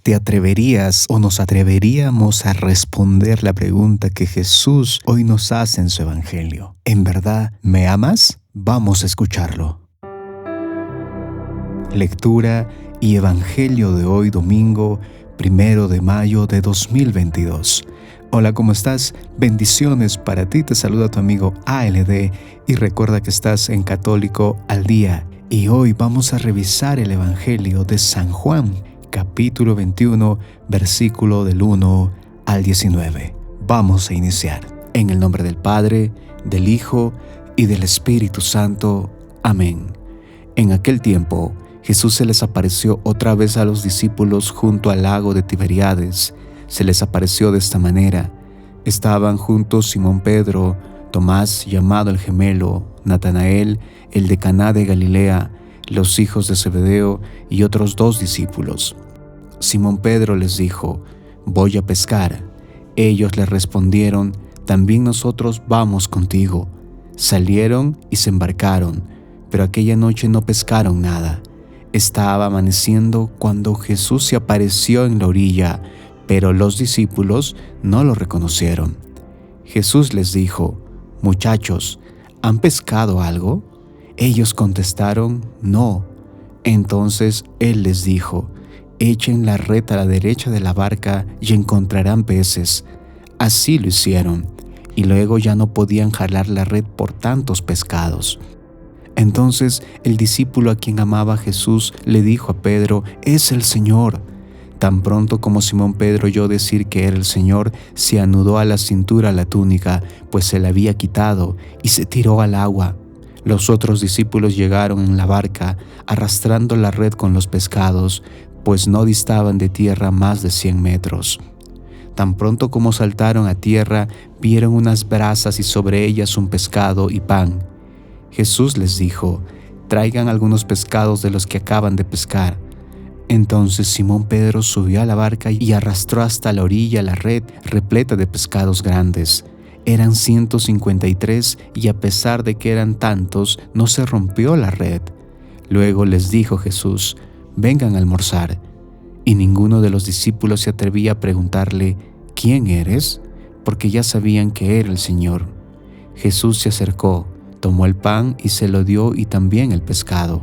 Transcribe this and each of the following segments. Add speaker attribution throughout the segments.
Speaker 1: ¿Te atreverías o nos atreveríamos a responder la pregunta que Jesús hoy nos hace en su Evangelio? ¿En verdad me amas? Vamos a escucharlo. Lectura y Evangelio de hoy domingo 1 de mayo de 2022. Hola, ¿cómo estás? Bendiciones para ti, te saluda tu amigo ALD y recuerda que estás en Católico al Día. Y hoy vamos a revisar el Evangelio de San Juan, capítulo 21, versículo del 1 al 19. Vamos a iniciar. En el nombre del Padre, del Hijo y del Espíritu Santo. Amén. En aquel tiempo, Jesús se les apareció otra vez a los discípulos junto al lago de Tiberíades. Se les apareció de esta manera. Estaban juntos Simón Pedro, Tomás llamado el gemelo, Natanael, el de Caná de Galilea, los hijos de Zebedeo y otros 2 discípulos. Simón Pedro les dijo: «Voy a pescar». Ellos le respondieron: «También nosotros vamos contigo». Salieron y se embarcaron, pero aquella noche no pescaron nada. Estaba amaneciendo cuando Jesús se apareció en la orilla, pero los discípulos no lo reconocieron. Jesús les dijo: «Muchachos, ¿han pescado algo?». Ellos contestaron: «No». Entonces Él les dijo: «Echen la red a la derecha de la barca y encontrarán peces». Así lo hicieron, y luego ya no podían jalar la red por tantos pescados. Entonces el discípulo a quien amaba Jesús le dijo a Pedro: «Es el Señor». Tan pronto como Simón Pedro oyó decir que era el Señor, se anudó a la cintura la túnica, pues se la había quitado, y se tiró al agua. Los otros discípulos llegaron en la barca, arrastrando la red con los pescados, pues no distaban de tierra más de 100 metros. Tan pronto como saltaron a tierra, vieron unas brasas y sobre ellas un pescado y pan. Jesús les dijo: «Traigan algunos pescados de los que acaban de pescar». Entonces Simón Pedro subió a la barca y arrastró hasta la orilla la red repleta de pescados grandes. Eran 153 y a pesar de que eran tantos, no se rompió la red. Luego les dijo Jesús: «Vengan a almorzar». Y ninguno de los discípulos se atrevía a preguntarle: «¿Quién eres?», porque ya sabían que era el Señor. Jesús se acercó, tomó el pan y se lo dio, y también el pescado.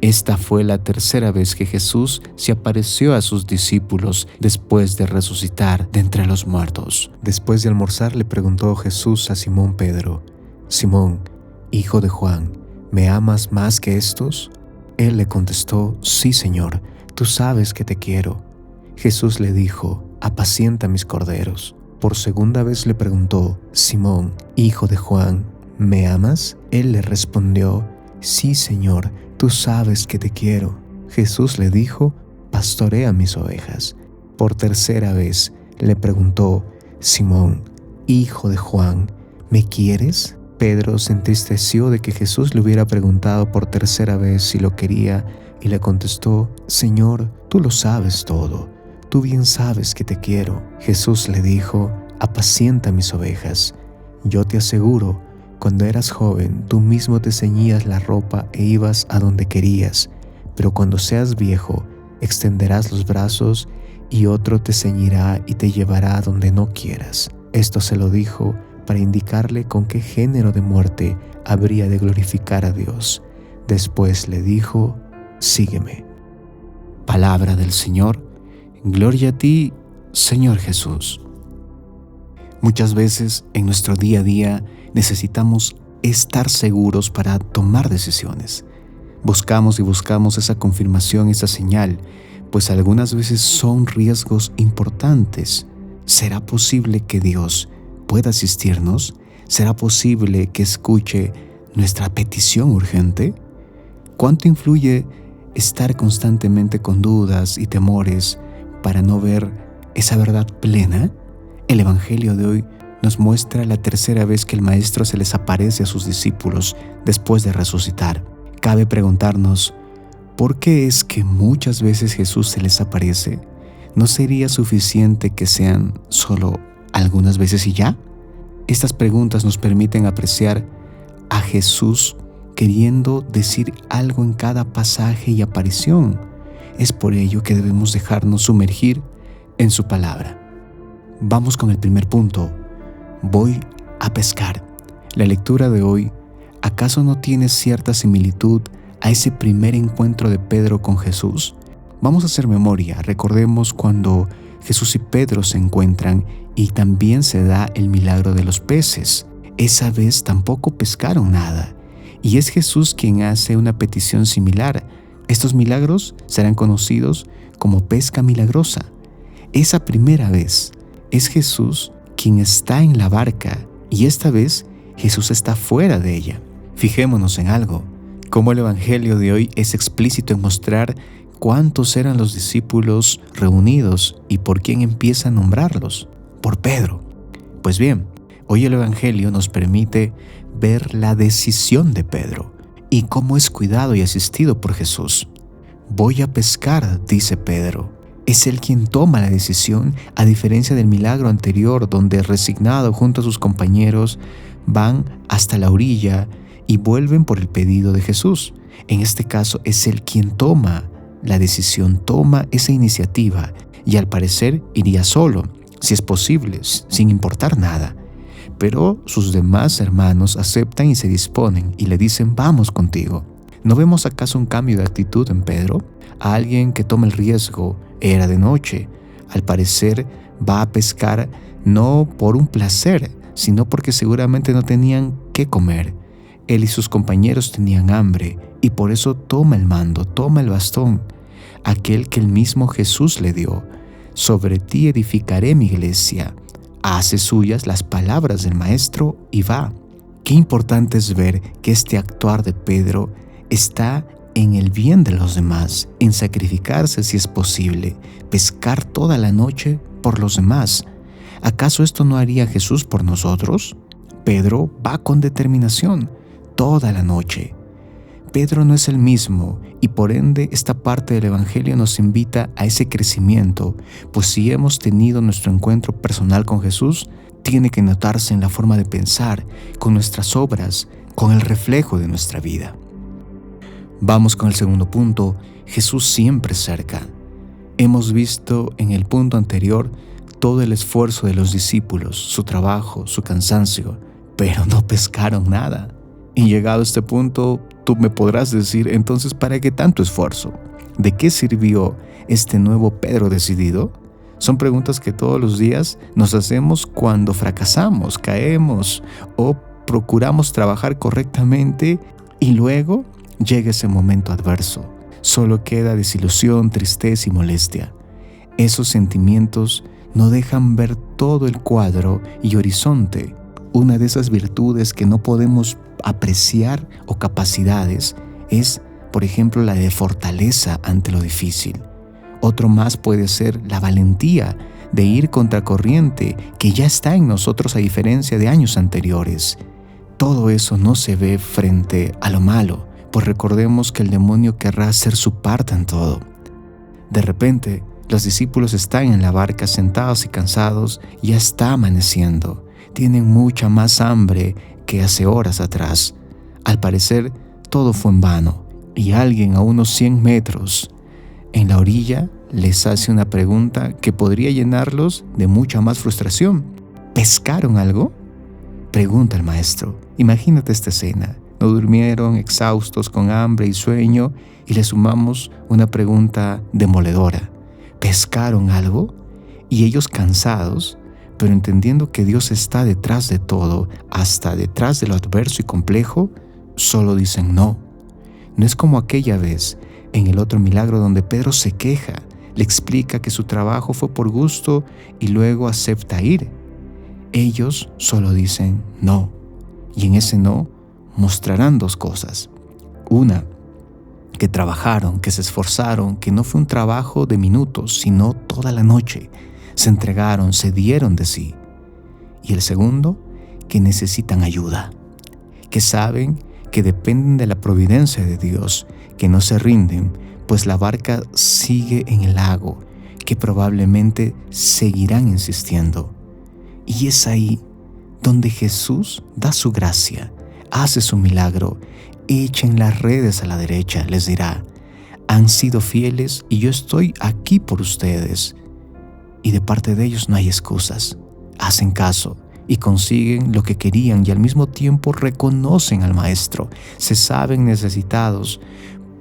Speaker 1: Esta fue la tercera vez que Jesús se apareció a sus discípulos después de resucitar de entre los muertos. Después de almorzar le preguntó Jesús a Simón Pedro: «Simón, hijo de Juan, ¿me amas más que estos?». Él le contestó: «Sí, Señor, tú sabes que te quiero». Jesús le dijo: «Apacienta mis corderos». Por segunda vez le preguntó: «Simón, hijo de Juan, ¿me amas?». Él le respondió: «Sí, Señor, tú sabes que te quiero». Jesús le dijo: «Pastorea mis ovejas». Por tercera vez le preguntó: «Simón, hijo de Juan, ¿me quieres?». Pedro se entristeció de que Jesús le hubiera preguntado por tercera vez si lo quería y le contestó: «Señor, tú lo sabes todo, tú bien sabes que te quiero». Jesús le dijo: «Apacienta mis ovejas. Yo te aseguro, cuando eras joven, tú mismo te ceñías la ropa e ibas a donde querías, pero cuando seas viejo, extenderás los brazos y otro te ceñirá y te llevará a donde no quieras». Esto se lo dijo para indicarle con qué género de muerte habría de glorificar a Dios. Después le dijo: «Sígueme». Palabra del Señor. Gloria a ti, Señor Jesús. Muchas veces en nuestro día a día necesitamos estar seguros para tomar decisiones. Buscamos y buscamos esa confirmación, esa señal, pues algunas veces son riesgos importantes. ¿Será posible que Dios pueda asistirnos? ¿Será posible que escuche nuestra petición urgente? ¿Cuánto influye estar constantemente con dudas y temores para no ver esa verdad plena? El Evangelio de hoy nos muestra la tercera vez que el Maestro se les aparece a sus discípulos después de resucitar. Cabe preguntarnos: ¿por qué es que muchas veces Jesús se les aparece? ¿No sería suficiente que sean solo algunas veces y ya? Estas preguntas nos permiten apreciar a Jesús queriendo decir algo en cada pasaje y aparición. Es por ello que debemos dejarnos sumergir en su palabra. Vamos con el primer punto. Voy a pescar. La lectura de hoy, ¿acaso no tiene cierta similitud a ese primer encuentro de Pedro con Jesús? Vamos a hacer memoria. Recordemos cuando Jesús y Pedro se encuentran y también se da el milagro de los peces. Esa vez tampoco pescaron nada. Y es Jesús quien hace una petición similar. Estos milagros serán conocidos como pesca milagrosa. Esa primera vez es Jesús quien está en la barca y esta vez Jesús está fuera de ella. Fijémonos en algo, cómo el Evangelio de hoy es explícito en mostrar cuántos eran los discípulos reunidos y por quién empieza a nombrarlos. Por Pedro. Pues bien, hoy el Evangelio nos permite ver la decisión de Pedro y cómo es cuidado y asistido por Jesús. Voy a pescar, dice Pedro. Es él quien toma la decisión, a diferencia del milagro anterior, donde resignado junto a sus compañeros van hasta la orilla y vuelven por el pedido de Jesús. En este caso es él quien toma la decisión, toma esa iniciativa y al parecer iría solo, si es posible, sin importar nada. Pero sus demás hermanos aceptan y se disponen y le dicen, vamos contigo. ¿No vemos acaso un cambio de actitud en Pedro? A alguien que toma el riesgo, era de noche. Al parecer va a pescar no por un placer, sino porque seguramente no tenían qué comer. Él y sus compañeros tenían hambre y por eso toma el mando, toma el bastón, aquel que el mismo Jesús le dio. Sobre ti edificaré mi iglesia. Hace suyas las palabras del Maestro y va. Qué importante es ver que este actuar de Pedro está en el bien de los demás, en sacrificarse si es posible, pescar toda la noche por los demás. ¿Acaso esto no haría Jesús por nosotros? Pedro va con determinación toda la noche. Pedro no es el mismo y por ende esta parte del Evangelio nos invita a ese crecimiento, pues si hemos tenido nuestro encuentro personal con Jesús, tiene que notarse en la forma de pensar, con nuestras obras, con el reflejo de nuestra vida. Vamos con el segundo punto, Jesús siempre cerca. Hemos visto en el punto anterior todo el esfuerzo de los discípulos, su trabajo, su cansancio, pero no pescaron nada. Y llegado a este punto, tú me podrás decir, entonces, ¿para qué tanto esfuerzo? ¿De qué sirvió este nuevo Pedro decidido? Son preguntas que todos los días nos hacemos cuando fracasamos, caemos o procuramos trabajar correctamente y luego llega ese momento adverso. Solo queda desilusión, tristeza y molestia. Esos sentimientos no dejan ver todo el cuadro y horizonte. Una de esas virtudes que no podemos apreciar o capacidades es, por ejemplo, la de fortaleza ante lo difícil. Otro más puede ser la valentía de ir contracorriente que ya está en nosotros a diferencia de años anteriores. Todo eso no se ve frente a lo malo, pues recordemos que el demonio querrá hacer su parte en todo. De repente, los discípulos están en la barca sentados y cansados, ya está amaneciendo. Tienen mucha más hambre que hace horas atrás. Al parecer, todo fue en vano, y alguien a unos 100 metros en la orilla les hace una pregunta que podría llenarlos de mucha más frustración. ¿Pescaron algo?, pregunta el maestro. Imagínate esta escena. No durmieron, exhaustos, con hambre y sueño, y le sumamos una pregunta demoledora. ¿Pescaron algo? Y ellos cansados, pero entendiendo que Dios está detrás de todo, hasta detrás de lo adverso y complejo, solo dicen no. No es como aquella vez en el otro milagro donde Pedro se queja, le explica que su trabajo fue por gusto y luego acepta ir. Ellos solo dicen no, y en ese no mostrarán dos cosas. Una, que trabajaron, que se esforzaron, que no fue un trabajo de minutos, sino toda la noche. Se entregaron, se dieron de sí. Y el segundo, que necesitan ayuda, que saben que dependen de la providencia de Dios, que no se rinden, pues la barca sigue en el lago, que probablemente seguirán insistiendo. Y es ahí donde Jesús da su gracia, hace su milagro. Echen las redes a la derecha, les dirá. Han sido fieles y yo estoy aquí por ustedes. Y de parte de ellos no hay excusas. Hacen caso y consiguen lo que querían y al mismo tiempo reconocen al Maestro. Se saben necesitados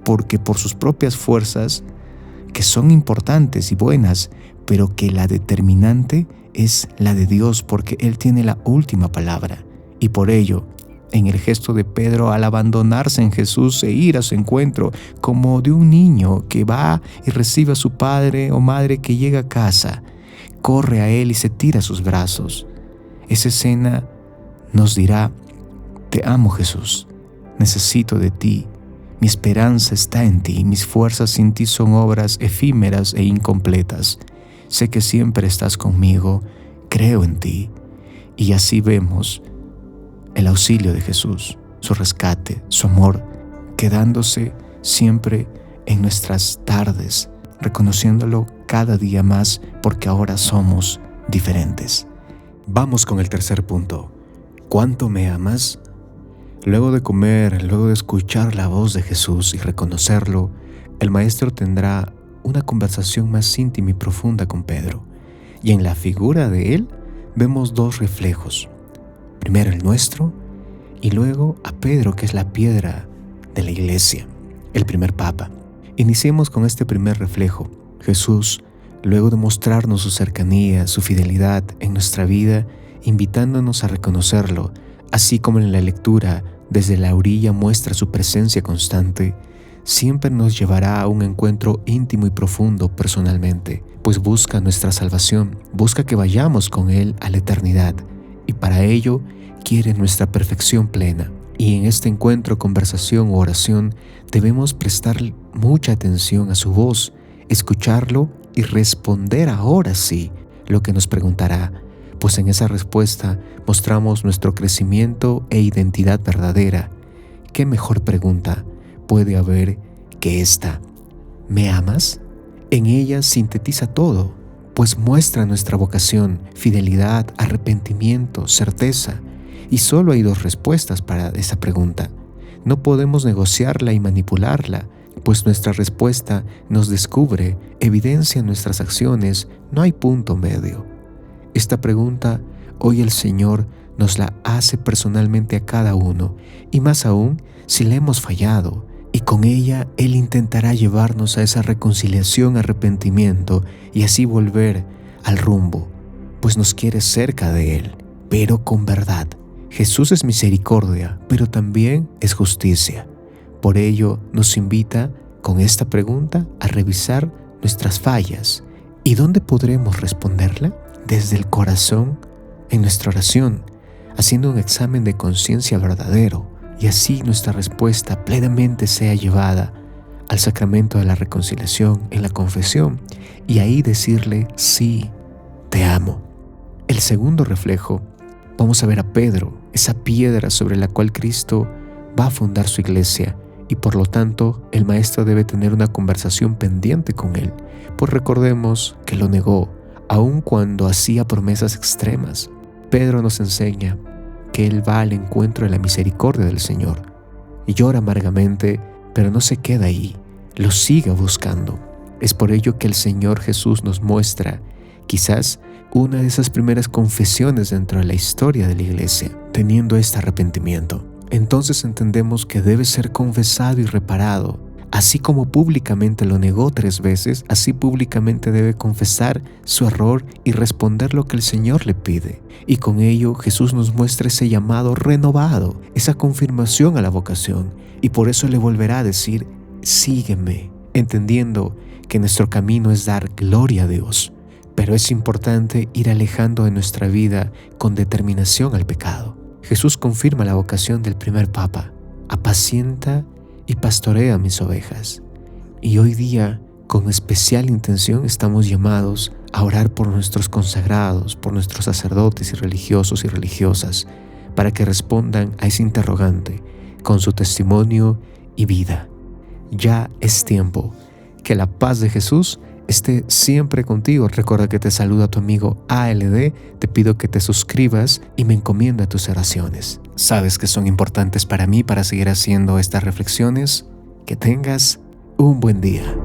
Speaker 1: porque por sus propias fuerzas, que son importantes y buenas, pero que la determinante es la de Dios porque Él tiene la última palabra. Y por ello, en el gesto de Pedro al abandonarse en Jesús e ir a su encuentro, como de un niño que va y recibe a su padre o madre que llega a casa, corre a Él y se tira a sus brazos. Esa escena nos dirá: te amo, Jesús, necesito de ti, mi esperanza está en ti, mis fuerzas sin ti son obras efímeras e incompletas. Sé que siempre estás conmigo, creo en ti. Y así vemos el auxilio de Jesús, su rescate, su amor, quedándose siempre en nuestras tardes, reconociéndolo cada día más porque ahora somos diferentes. Vamos con el tercer punto. ¿Cuánto me amas? Luego de comer, luego de escuchar la voz de Jesús y reconocerlo, el Maestro tendrá una conversación más íntima y profunda con Pedro. Y en la figura de él vemos dos reflejos. Primero el nuestro y luego a Pedro, que es la piedra de la iglesia, el primer papa. Iniciemos con este primer reflejo. Jesús, luego de mostrarnos su cercanía, su fidelidad en nuestra vida, invitándonos a reconocerlo, así como en la lectura desde la orilla muestra su presencia constante, siempre nos llevará a un encuentro íntimo y profundo personalmente, pues busca nuestra salvación, busca que vayamos con Él a la eternidad, y para ello quiere nuestra perfección plena. Y en este encuentro, conversación o oración, debemos prestar mucha atención a su voz, escucharlo y responder ahora sí lo que nos preguntará, pues en esa respuesta mostramos nuestro crecimiento e identidad verdadera. ¿Qué mejor pregunta puede haber que esta? ¿Me amas? En ella sintetiza todo, pues muestra nuestra vocación, fidelidad, arrepentimiento, certeza. Y solo hay dos respuestas para esa pregunta. No podemos negociarla y manipularla, pues nuestra respuesta nos descubre, evidencia nuestras acciones, no hay punto medio. Esta pregunta hoy el Señor nos la hace personalmente a cada uno, y más aún si le hemos fallado, y con ella Él intentará llevarnos a esa reconciliación, arrepentimiento, y así volver al rumbo, pues nos quiere cerca de Él, pero con verdad. Jesús es misericordia, pero también es justicia. Por ello nos invita con esta pregunta a revisar nuestras fallas. ¿Y dónde podremos responderla? Desde el corazón, en nuestra oración, haciendo un examen de conciencia verdadero, y así nuestra respuesta plenamente sea llevada al sacramento de la reconciliación en la confesión, y ahí decirle: sí, te amo. El segundo reflejo, vamos a ver a Pedro, esa piedra sobre la cual Cristo va a fundar su iglesia, y por lo tanto el Maestro debe tener una conversación pendiente con él, pues recordemos que lo negó, aun cuando hacía promesas extremas. Pedro nos enseña que él va al encuentro de la misericordia del Señor y llora amargamente, pero no se queda ahí, lo sigue buscando. Es por ello que el Señor Jesús nos muestra quizás una de esas primeras confesiones dentro de la historia de la iglesia, teniendo este arrepentimiento. Entonces entendemos que debe ser confesado y reparado. Así como públicamente lo negó 3 veces, así públicamente debe confesar su error y responder lo que el Señor le pide. Y con ello Jesús nos muestra ese llamado renovado, esa confirmación a la vocación. Y por eso le volverá a decir: sígueme, entendiendo que nuestro camino es dar gloria a Dios. Pero es importante ir alejando de nuestra vida con determinación al pecado. Jesús confirma la vocación del primer Papa: apacienta y pastorea mis ovejas. Y hoy día, con especial intención, estamos llamados a orar por nuestros consagrados, por nuestros sacerdotes y religiosos y religiosas, para que respondan a ese interrogante con su testimonio y vida. Ya es tiempo. Que la paz de Jesús esté siempre contigo. Recuerda que te saluda tu amigo ALD. Te pido que te suscribas y me encomiendo a tus oraciones. Sabes que son importantes para mí para seguir haciendo estas reflexiones. Que tengas un buen día.